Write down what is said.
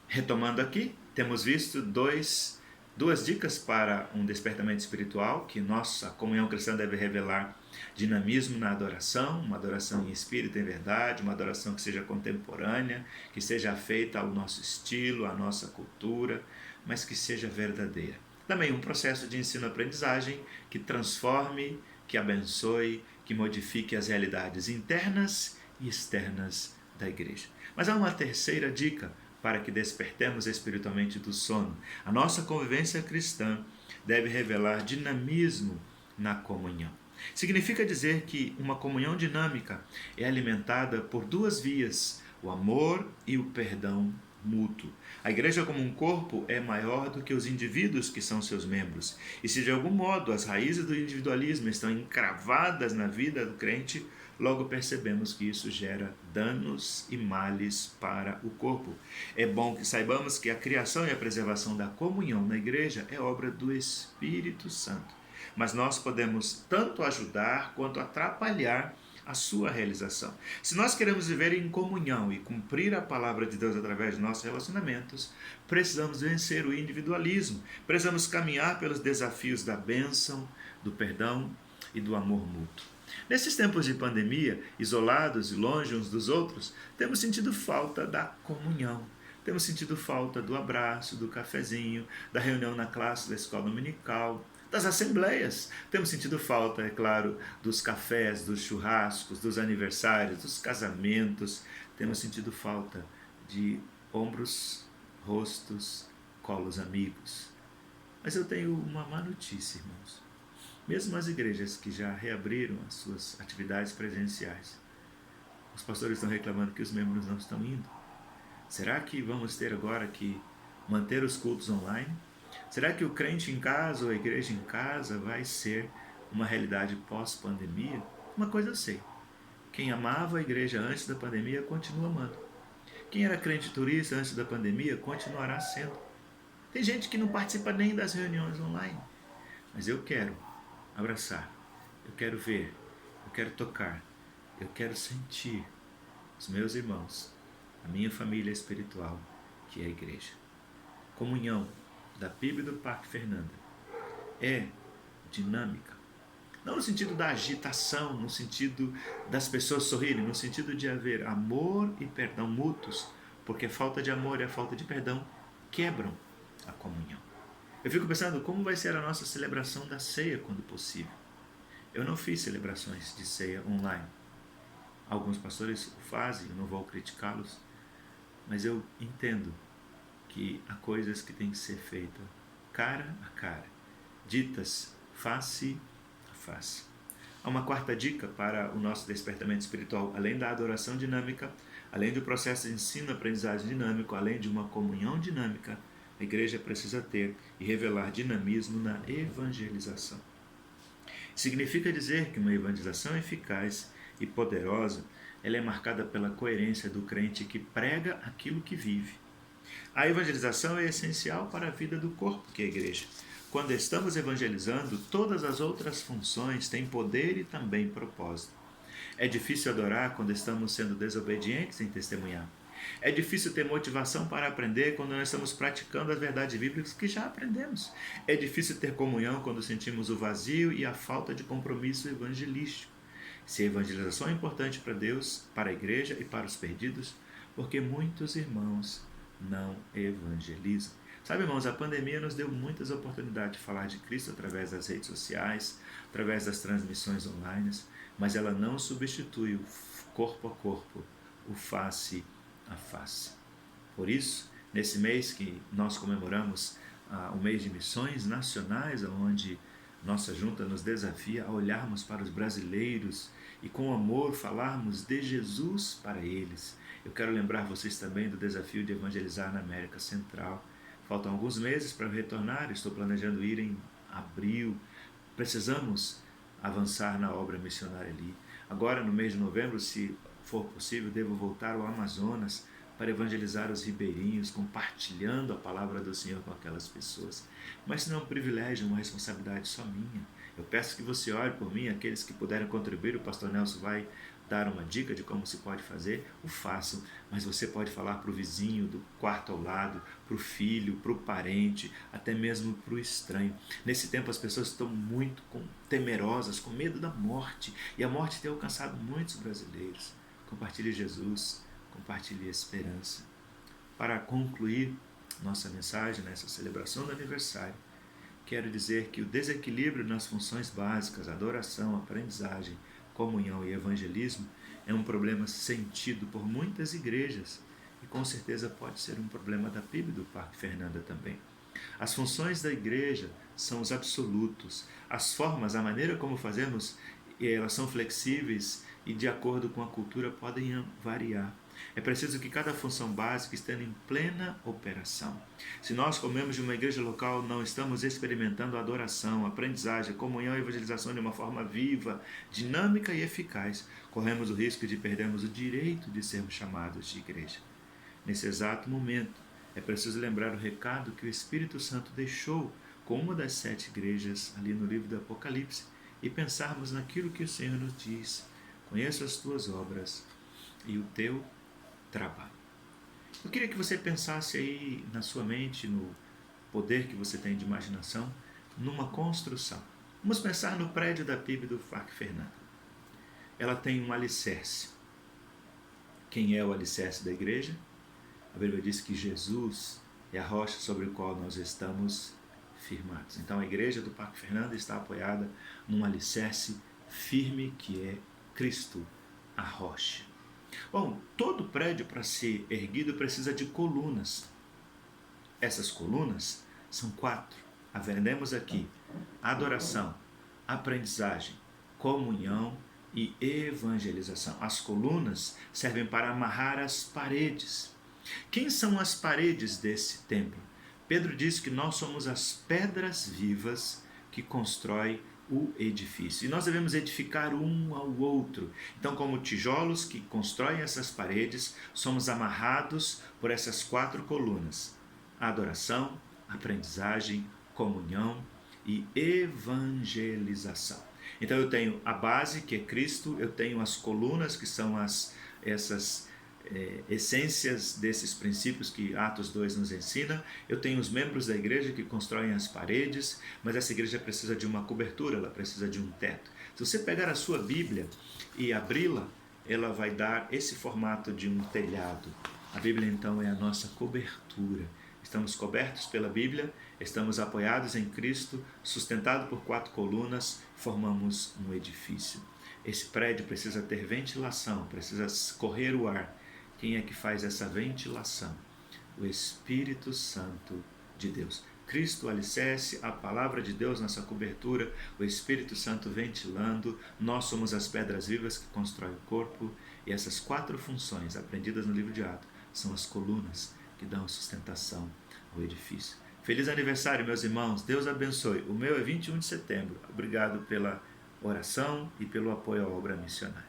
Retomando aqui, temos visto duas dicas para um despertamento espiritual, que nossa comunhão cristã deve revelar dinamismo na adoração, uma adoração em espírito e em verdade, uma adoração que seja contemporânea, que seja feita ao nosso estilo, à nossa cultura, mas que seja verdadeira. Também um processo de ensino-aprendizagem que transforme, que abençoe, que modifique as realidades internas e externas da igreja. Mas há uma terceira dica para que despertemos espiritualmente do sono. A nossa convivência cristã deve revelar dinamismo na comunhão. Significa dizer que uma comunhão dinâmica é alimentada por duas vias, o amor e o perdão mútuo. A igreja como um corpo é maior do que os indivíduos que são seus membros. E se de algum modo as raízes do individualismo estão encravadas na vida do crente, logo percebemos que isso gera danos e males para o corpo. É bom que saibamos que a criação e a preservação da comunhão na igreja é obra do Espírito Santo. Mas nós podemos tanto ajudar quanto atrapalhar a sua realização. Se nós queremos viver em comunhão e cumprir a palavra de Deus através de nossos relacionamentos, precisamos vencer o individualismo, precisamos caminhar pelos desafios da bênção, do perdão e do amor mútuo. Nesses tempos de pandemia, isolados e longe uns dos outros, temos sentido falta da comunhão. Temos sentido falta do abraço, do cafezinho, da reunião na classe da escola dominical, das assembleias. Temos sentido falta, é claro, dos cafés, dos churrascos, dos aniversários, dos casamentos. Temos sentido falta de ombros, rostos, colos amigos. Mas eu tenho uma má notícia, irmãos. Mesmo as igrejas que já reabriram as suas atividades presenciais, os pastores estão reclamando que os membros não estão indo. Será que vamos ter agora que manter os cultos online? Será que o crente em casa ou a igreja em casa vai ser uma realidade pós-pandemia? Uma coisa eu sei: quem amava a igreja antes da pandemia continua amando. Quem era crente turista antes da pandemia continuará sendo. Tem gente que não participa nem das reuniões online. Mas eu quero abraçar, eu quero ver, eu quero tocar, eu quero sentir os meus irmãos, a minha família espiritual, que é a igreja. Comunhão da PIB do Parque Fernanda é dinâmica. Não no sentido da agitação, no sentido das pessoas sorrirem, no sentido de haver amor e perdão mútuos, porque a falta de amor e a falta de perdão quebram a comunhão. Eu fico pensando como vai ser a nossa celebração da ceia quando possível. Eu não fiz celebrações de ceia online. Alguns pastores o fazem, eu não vou criticá-los, mas eu entendo que há coisas que têm que ser feitas cara a cara, ditas face a face. Há uma quarta dica para o nosso despertamento espiritual: além da adoração dinâmica, além do processo de ensino-aprendizagem dinâmico, além de uma comunhão dinâmica, a igreja precisa ter e revelar dinamismo na evangelização. Significa dizer que uma evangelização eficaz e poderosa, ela é marcada pela coerência do crente que prega aquilo que vive. A evangelização é essencial para a vida do corpo, que é a igreja. Quando estamos evangelizando, todas as outras funções têm poder e também propósito. É difícil adorar quando estamos sendo desobedientes em testemunhar. É difícil ter motivação para aprender quando nós estamos praticando as verdades bíblicas que já aprendemos. É difícil ter comunhão quando sentimos o vazio e a falta de compromisso evangelístico. Se a evangelização é importante para Deus, para a igreja e para os perdidos, porque muitos irmãos não evangelizam. Sabe, irmãos, a pandemia nos deu muitas oportunidades de falar de Cristo através das redes sociais, através das transmissões online, mas ela não substitui o corpo a corpo, o face a face. Por isso, nesse mês que nós comemoramos o mês de missões nacionais, onde nossa junta nos desafia a olharmos para os brasileiros e com amor falarmos de Jesus para eles. Eu quero lembrar vocês também do desafio de evangelizar na América Central. Faltam alguns meses para eu retornar, estou planejando ir em abril. Precisamos avançar na obra missionária ali. Agora, no mês de novembro, se for possível, devo voltar ao Amazonas para evangelizar os ribeirinhos, compartilhando a palavra do Senhor com aquelas pessoas. Mas isso não é um privilégio, é uma responsabilidade só minha. Eu peço que você ore por mim, aqueles que puderem contribuir, o pastor Nelson vai dar uma dica de como se pode fazer, o façam, mas você pode falar para o vizinho do quarto ao lado, para o filho, para o parente, até mesmo para o estranho. Nesse tempo as pessoas estão muito temerosas, com medo da morte, e a morte tem alcançado muitos brasileiros. Compartilhe Jesus, compartilhe a esperança. Para concluir nossa mensagem nessa celebração do aniversário, quero dizer que o desequilíbrio nas funções básicas, adoração, aprendizagem, comunhão e evangelismo, é um problema sentido por muitas igrejas e com certeza pode ser um problema da PIB do Parque Fernanda também. As funções da igreja são os absolutos, as formas, a maneira como fazemos, elas são flexíveis e de acordo com a cultura podem variar. É preciso que cada função básica esteja em plena operação. Se nós, como membros de uma igreja local, não estamos experimentando adoração, aprendizagem, comunhão e evangelização de uma forma viva, dinâmica e eficaz, corremos o risco de perdermos o direito de sermos chamados de igreja. Nesse exato momento, é preciso lembrar o recado que o Espírito Santo deixou com uma das 7 igrejas ali no livro do Apocalipse e pensarmos naquilo que o Senhor nos diz. Conheço as tuas obras e o teu trabalho. Eu queria que você pensasse aí na sua mente, no poder que você tem de imaginação, numa construção. Vamos pensar no prédio da PIB do Parque Fernanda. Ela tem um alicerce. Quem é o alicerce da igreja? A Bíblia diz que Jesus é a rocha sobre a qual nós estamos firmados. Então a igreja do Parque Fernanda está apoiada num alicerce firme que é Cristo, a rocha. Bom, todo prédio para ser erguido precisa de colunas. Essas colunas são 4. Aprendemos aqui: adoração, aprendizagem, comunhão e evangelização. As colunas servem para amarrar as paredes. Quem são as paredes desse templo? Pedro diz que nós somos as pedras vivas que constroem o edifício. E nós devemos edificar um ao outro. Então, como tijolos que constroem essas paredes, somos amarrados por essas 4 colunas: adoração, aprendizagem, comunhão e evangelização. Então eu tenho a base, que é Cristo, eu tenho as colunas, que são essas essências desses princípios que Atos 2 nos ensina. Eu tenho os membros da igreja que constroem as paredes, mas essa igreja precisa de uma cobertura, ela precisa de um teto. Se você pegar a sua Bíblia e abri-la, ela vai dar esse formato de um telhado. A Bíblia então é a nossa cobertura. Estamos cobertos pela Bíblia, estamos apoiados em Cristo, sustentado por 4 colunas, formamos um edifício. Esse prédio precisa ter ventilação, precisa correr o ar. Quem é que faz essa ventilação? O Espírito Santo de Deus. Cristo, alicerce, a palavra de Deus, nossa cobertura, o Espírito Santo ventilando. Nós somos as pedras vivas que constroem o corpo. E essas 4 funções aprendidas no livro de Atos são as colunas que dão sustentação ao edifício. Feliz aniversário, meus irmãos. Deus abençoe. O meu é 21 de setembro. Obrigado pela oração e pelo apoio à obra missionária.